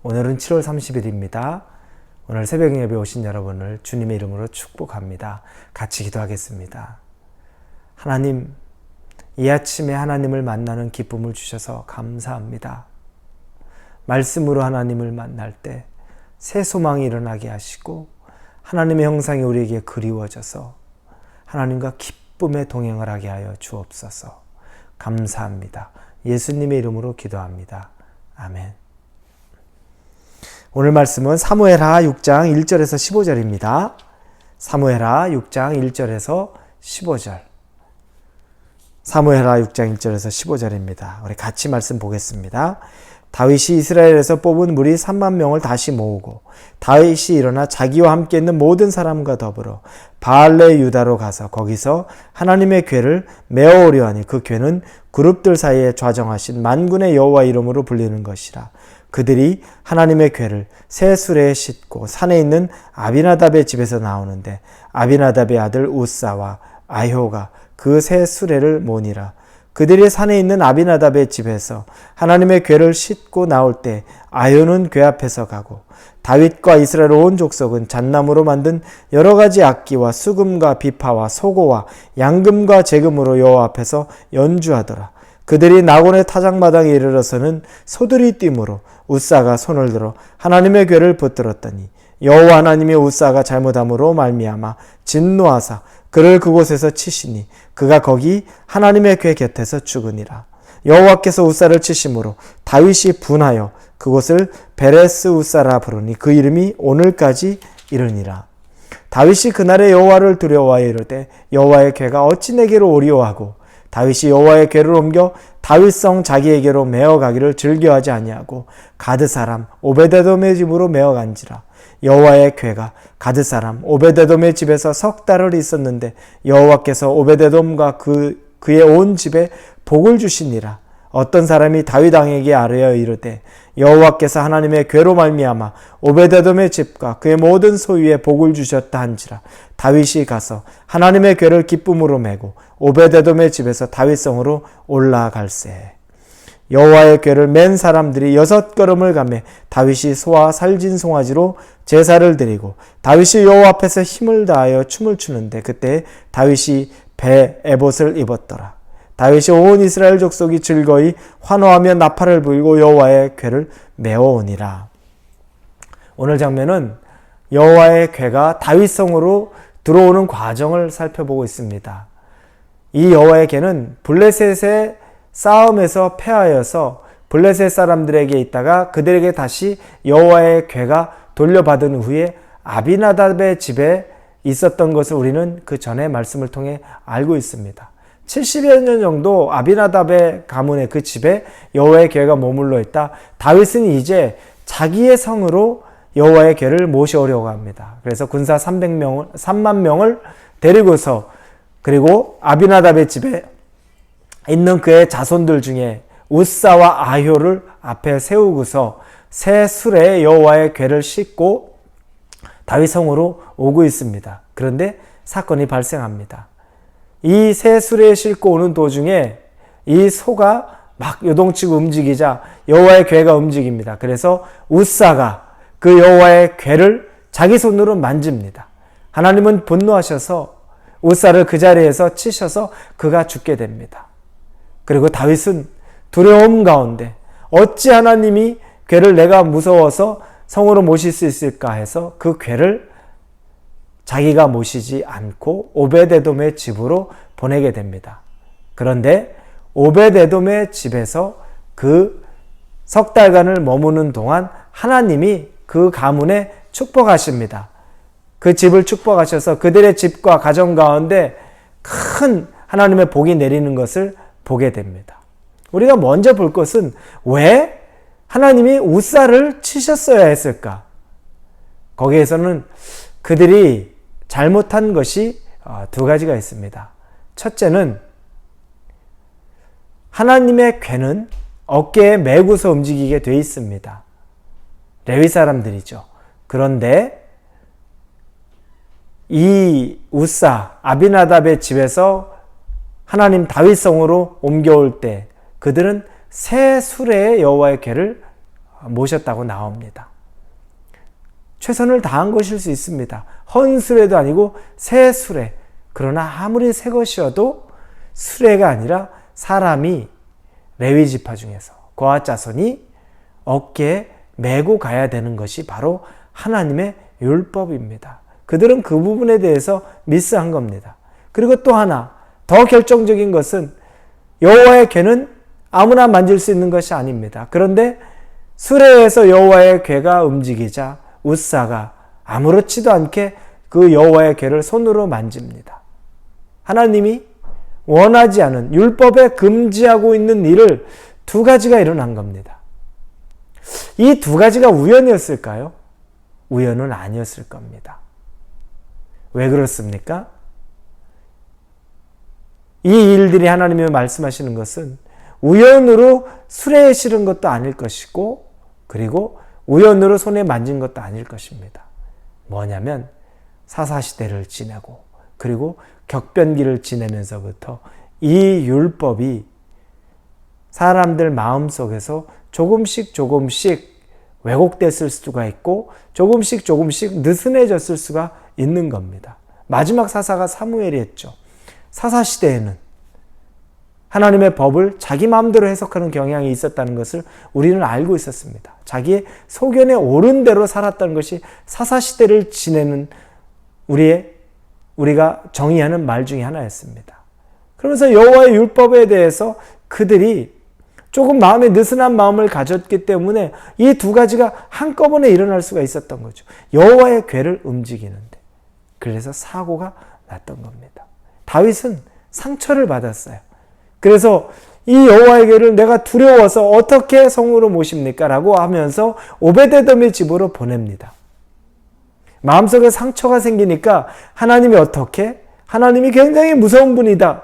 오늘은 7월 30일입니다. 오늘 새벽 예배 오신 여러분을 주님의 이름으로 축복합니다. 같이 기도하겠습니다. 하나님, 이 아침에 하나님을 만나는 기쁨을 주셔서 감사합니다. 말씀으로 하나님을 만날 때 새 소망이 일어나게 하시고 하나님의 형상이 우리에게 그리워져서 하나님과 기쁨의 동행을 하게 하여 주옵소서. 감사합니다. 예수님의 이름으로 기도합니다. 아멘. 오늘 말씀은 사무엘하 6장 1절에서 15절입니다. 사무엘하 6장 1절에서 15절. 사무엘하 6장 1절에서 15절입니다. 우리 같이 말씀 보겠습니다. 다윗이 이스라엘에서 뽑은 무리 3만 명을 다시 모으고 다윗이 일어나 자기와 함께 있는 모든 사람과 더불어 바알레 유다로 가서 거기서 하나님의 궤를 메어오려 하니 그 궤는 그룹들 사이에 좌정하신 만군의 여호와 이름으로 불리는 것이라. 그들이 하나님의 궤를 새 수레에 싣고 산에 있는 아비나답의 집에서 나오는데 아비나답의 아들 우사와 아효가 그 새 수레를 모니라. 그들이 산에 있는 아비나답의 집에서 하나님의 궤를 싣고 나올 때 아효는 궤 앞에서 가고 다윗과 이스라엘 온 족속은 잣나무로 만든 여러 가지 악기와 수금과 비파와 소고와 양금과 제금으로 여호와 앞에서 연주하더라. 그들이 나곤의 타작마당에 이르러서는 소들이 뛰므로 우사가 손을 들어 하나님의 궤를 붙들었더니 여호와 하나님이 우사가 잘못함으로 말미암아 진노하사 그를 그곳에서 치시니 그가 거기 하나님의 궤 곁에서 죽으니라. 여호와께서 우사를 치심으로 다윗이 분하여 그곳을 베레스 우사라 부르니 그 이름이 오늘까지 이르니라. 다윗이 그날에 여호와를 두려워하여 이르되 여호와의 궤가 어찌 내게로 오리오 하고 다윗이 여호와의 궤를 옮겨 다윗성 자기에게로 메어가기를 즐겨하지 아니하고 가드 사람 오베데돔의 집으로 메어간지라. 여호와의 궤가 가드 사람 오베데돔의 집에서 석 달을 있었는데 여호와께서 오베데돔과 그의 온 집에 복을 주시니라. 어떤 사람이 다윗 왕에게 아뢰어 이르되 여호와께서 하나님의 궤로 말미암아 오베데돔의 집과 그의 모든 소유에 복을 주셨다 한지라. 다윗이 가서 하나님의 궤를 기쁨으로 메고 오베데돔의 집에서 다윗성으로 올라갈세. 여호와의 궤를 맨 사람들이 6걸음을 가매 다윗이 소와 살진 송아지로 제사를 드리고 다윗이 여호와 앞에서 힘을 다하여 춤을 추는데 그때 다윗이 배 에봇을 입었더라. 다윗이 온 이스라엘 족속이 즐거이 환호하며 나팔을 불고 여호와의 궤를 메어오니라. 오늘 장면은 여호와의 궤가 다윗성으로 들어오는 과정을 살펴보고 있습니다. 이 여호와의 궤는 블레셋의 싸움에서 패하여서 블레셋 사람들에게 있다가 그들에게 다시 여호와의 궤가 돌려받은 후에 아비나답의 집에 있었던 것을 우리는 그 전에 말씀을 통해 알고 있습니다. 70여 년 정도 아비나답의 가문의 그 집에 여호와의 궤가 머물러 있다. 다윗은 이제 자기의 성으로 여호와의 궤를 모셔오려고 합니다. 그래서 군사 3만 명을 데리고서 그리고 아비나답의 집에 있는 그의 자손들 중에 우사와 아효를 앞에 세우고서 새 수레에 여호와의 궤를 싣고 다윗 성으로 오고 있습니다. 그런데 사건이 발생합니다. 이 새 수레에 싣고 오는 도중에 이 소가 막 요동치고 움직이자 여호와의 궤가 움직입니다. 그래서 우사가 그 여호와의 궤를 자기 손으로 만집니다. 하나님은 분노하셔서 우사를 그 자리에서 치셔서 그가 죽게 됩니다. 그리고 다윗은 두려움 가운데 어찌 하나님이 궤를 내가 무서워서 성으로 모실 수 있을까 해서 그 궤를 자기가 모시지 않고 오베데돔의 집으로 보내게 됩니다. 그런데 오베데돔의 집에서 그 석 달간을 머무는 동안 하나님이 그 가문에 축복하십니다. 그 집을 축복하셔서 그들의 집과 가정 가운데 큰 하나님의 복이 내리는 것을 보게 됩니다. 우리가 먼저 볼 것은 왜 하나님이 우사를 치셨어야 했을까? 거기에서는 그들이 잘못한 것이 두 가지가 있습니다. 첫째는 하나님의 궤는 어깨에 메고서 움직이게 돼 있습니다. 레위 사람들이죠. 그런데 이 우사, 아비나답의 집에서 하나님 다윗성으로 옮겨올 때 그들은 새 수레에 여호와의 궤를 모셨다고 나옵니다. 최선을 다한 것일 수 있습니다. 헌 수레도 아니고 새 수레. 그러나 아무리 새 것이어도 수레가 아니라 사람이 레위 지파 중에서 거앗 자손이 어깨에 메고 가야 되는 것이 바로 하나님의 율법입니다. 그들은 그 부분에 대해서 미스한 겁니다. 그리고 또 하나 더 결정적인 것은 여호와의 궤는 아무나 만질 수 있는 것이 아닙니다. 그런데 수레에서 여호와의 궤가 움직이자 웃사가 아무렇지도 않게 그 여호와의 궤를 손으로 만집니다. 하나님이 원하지 않은 율법에 금지하고 있는 일을 두 가지가 일어난 겁니다. 이 두 가지가 우연이었을까요? 우연은 아니었을 겁니다. 왜 그렇습니까? 이 일들이 하나님이 말씀하시는 것은 우연으로 수레에 실은 것도 아닐 것이고 그리고 우연으로 손에 만진 것도 아닐 것입니다. 뭐냐면 사사시대를 지내고 그리고 격변기를 지내면서부터 이 율법이 사람들 마음속에서 조금씩 왜곡됐을 수가 있고 조금씩 느슨해졌을 수가 있는 겁니다. 마지막 사사가 사무엘이었죠. 사사시대에는 하나님의 법을 자기 마음대로 해석하는 경향이 있었다는 것을 우리는 알고 있었습니다. 자기의 소견에 옳은 대로 살았다는 것이 사사시대를 지내는 우리가 정의하는 말 중에 하나였습니다. 그러면서 여호와의 율법에 대해서 그들이 조금 마음에 느슨한 마음을 가졌기 때문에 이 두 가지가 한꺼번에 일어날 수가 있었던 거죠. 여호와의 궤를 움직이는데 그래서 사고가 났던 겁니다. 다윗은 상처를 받았어요. 그래서 이 여호와의 궤를 내가 두려워서 어떻게 성으로 모십니까? 라고 하면서 오베데돔의 집으로 보냅니다. 마음속에 상처가 생기니까 하나님이 어떻게? 하나님이 굉장히 무서운 분이다.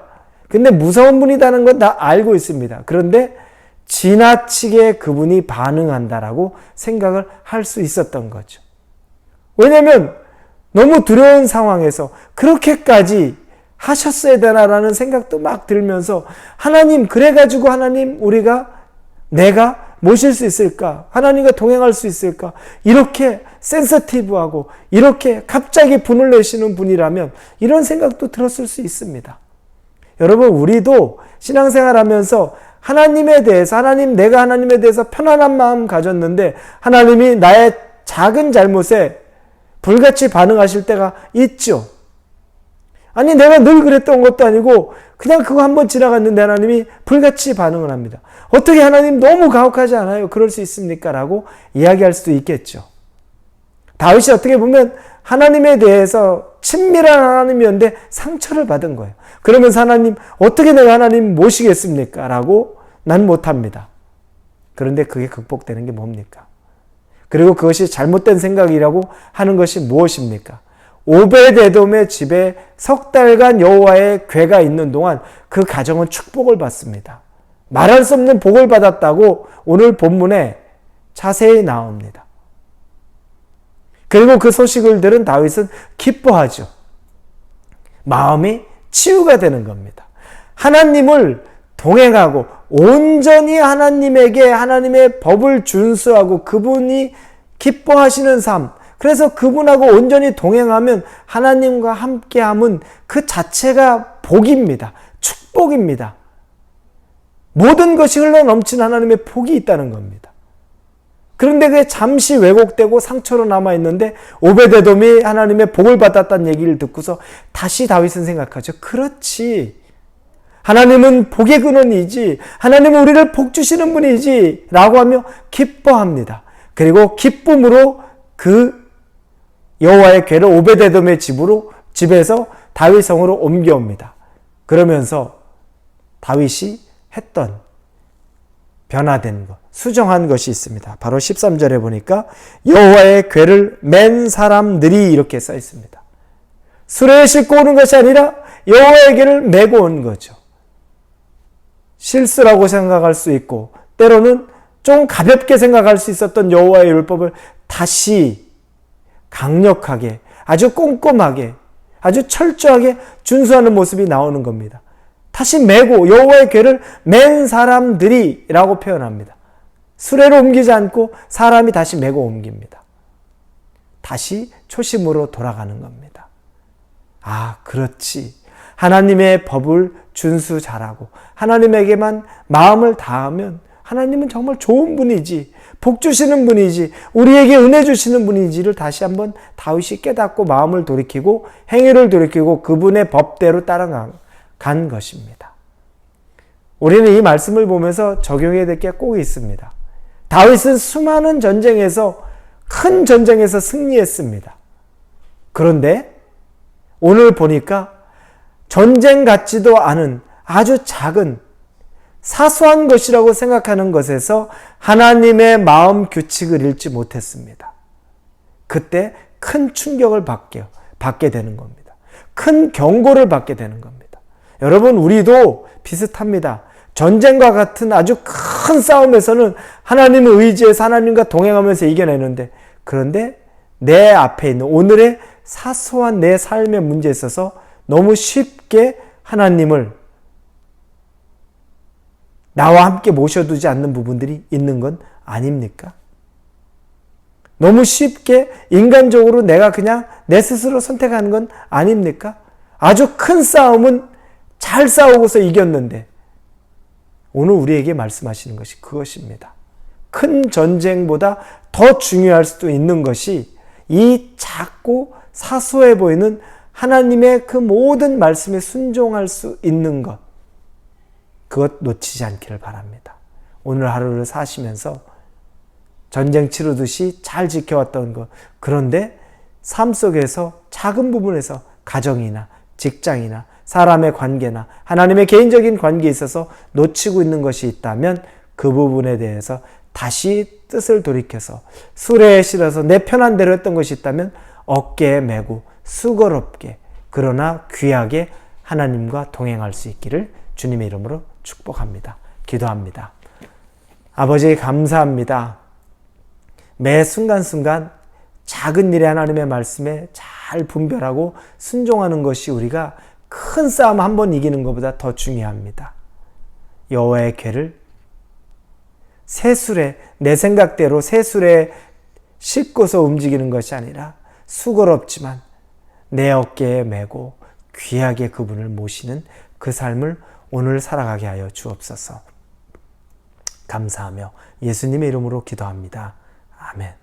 근데 무서운 분이라는 건 다 알고 있습니다. 그런데 지나치게 그분이 반응한다라고 생각을 할 수 있었던 거죠. 왜냐하면 너무 두려운 상황에서 그렇게까지 하셨어야 되나라는 생각도 막 들면서 하나님 그래가지고 하나님 내가 모실 수 있을까? 하나님과 동행할 수 있을까? 이렇게 센서티브하고 이렇게 갑자기 분을 내시는 분이라면 이런 생각도 들었을 수 있습니다. 여러분 우리도 신앙생활하면서 하나님에 대해서 내가 하나님에 대해서 편안한 마음 가졌는데 하나님이 나의 작은 잘못에 불같이 반응하실 때가 있죠. 아니 내가 늘 그랬던 것도 아니고 그냥 그거 한번 지나갔는데 하나님이 불같이 반응을 합니다. 어떻게 하나님 너무 가혹하지 않아요? 그럴 수 있습니까? 라고 이야기할 수도 있겠죠. 다윗이 어떻게 보면 하나님에 대해서 친밀한 하나님이었는데 상처를 받은 거예요. 그러면서 하나님 어떻게 내가 하나님 모시겠습니까? 라고 난 못합니다. 그런데 그게 극복되는 게 뭡니까? 그리고 그것이 잘못된 생각이라고 하는 것이 무엇입니까? 오베데돔의 집에 석 달간 여호와의 궤가 있는 동안 그 가정은 축복을 받습니다. 말할 수 없는 복을 받았다고 오늘 본문에 자세히 나옵니다. 그리고 그 소식을 들은 다윗은 기뻐하죠. 마음이 치유가 되는 겁니다. 하나님을 동행하고 온전히 하나님에게 하나님의 법을 준수하고 그분이 기뻐하시는 삶, 그래서 그분하고 온전히 동행하면 하나님과 함께함은 그 자체가 복입니다. 축복입니다. 모든 것이 흘러넘치는 하나님의 복이 있다는 겁니다. 그런데 그게 잠시 왜곡되고 상처로 남아있는데 오베데돔이 하나님의 복을 받았다는 얘기를 듣고서 다시 다윗은 생각하죠. 그렇지. 하나님은 복의 근원이지. 하나님은 우리를 복 주시는 분이지. 라고 하며 기뻐합니다. 그리고 기쁨으로 그 여호와의 궤를 오베데돔의 집에서 다윗 성으로 옮겨옵니다. 그러면서 다윗이 했던 변화된 것, 수정한 것이 있습니다. 바로 13절에 보니까 여호와의 궤를 맨 사람들이 이렇게 써 있습니다. 수레에 싣고 오는 것이 아니라 여호와의 궤를 메고 온 거죠. 실수라고 생각할 수 있고 때로는 좀 가볍게 생각할 수 있었던 여호와의 율법을 다시 강력하게, 아주 꼼꼼하게, 아주 철저하게 준수하는 모습이 나오는 겁니다. 다시 메고 여호와의 궤를 맨 사람들이 라고 표현합니다. 수레로 옮기지 않고 사람이 다시 메고 옮깁니다. 다시 초심으로 돌아가는 겁니다. 아, 그렇지. 하나님의 법을 준수 잘하고 하나님에게만 마음을 다하면 하나님은 정말 좋은 분이지, 복 주시는 분이지, 우리에게 은혜 주시는 분이지를 다시 한번 다윗이 깨닫고 마음을 돌이키고 행위를 돌이키고 그분의 법대로 따라간 것입니다. 우리는 이 말씀을 보면서 적용해야 될 게 꼭 있습니다. 다윗은 수많은 전쟁에서, 큰 전쟁에서 승리했습니다. 그런데 오늘 보니까 전쟁 같지도 않은 아주 작은 사소한 것이라고 생각하는 것에서 하나님의 마음 규칙을 잃지 못했습니다. 그때 큰 충격을 받게 되는 겁니다. 큰 경고를 받게 되는 겁니다. 여러분, 우리도 비슷합니다. 전쟁과 같은 아주 큰 싸움에서는 하나님을 의지해서 하나님과 동행하면서 이겨내는데, 그런데 내 앞에 있는 오늘의 사소한 내 삶의 문제에 있어서 너무 쉽게 하나님을 나와 함께 모셔두지 않는 부분들이 있는 건 아닙니까? 너무 쉽게 인간적으로 내가 그냥 내 스스로 선택하는 건 아닙니까? 아주 큰 싸움은 잘 싸우고서 이겼는데 오늘 우리에게 말씀하시는 것이 그것입니다. 큰 전쟁보다 더 중요할 수도 있는 것이 이 작고 사소해 보이는 하나님의 그 모든 말씀에 순종할 수 있는 것, 그것 놓치지 않기를 바랍니다. 오늘 하루를 사시면서 전쟁 치르듯이 잘 지켜왔던 것, 그런데 삶 속에서 작은 부분에서 가정이나 직장이나 사람의 관계나 하나님의 개인적인 관계에 있어서 놓치고 있는 것이 있다면 그 부분에 대해서 다시 뜻을 돌이켜서 수레에 실어서 내 편한 대로 했던 것이 있다면 어깨에 메고 수고롭게 그러나 귀하게 하나님과 동행할 수 있기를 주님의 이름으로 축복합니다. 기도합니다. 아버지, 감사합니다. 매 순간순간 작은 일에 하나님의 말씀에 잘 분별하고 순종하는 것이 우리가 큰 싸움 한 번 이기는 것보다 더 중요합니다. 여호와의 궤를 새술에, 내 생각대로 새술에 싣고서 움직이는 것이 아니라 수고롭지만 내 어깨에 메고 귀하게 그분을 모시는 그 삶을 오늘 살아가게 하여 주옵소서. 감사하며 예수님의 이름으로 기도합니다. 아멘.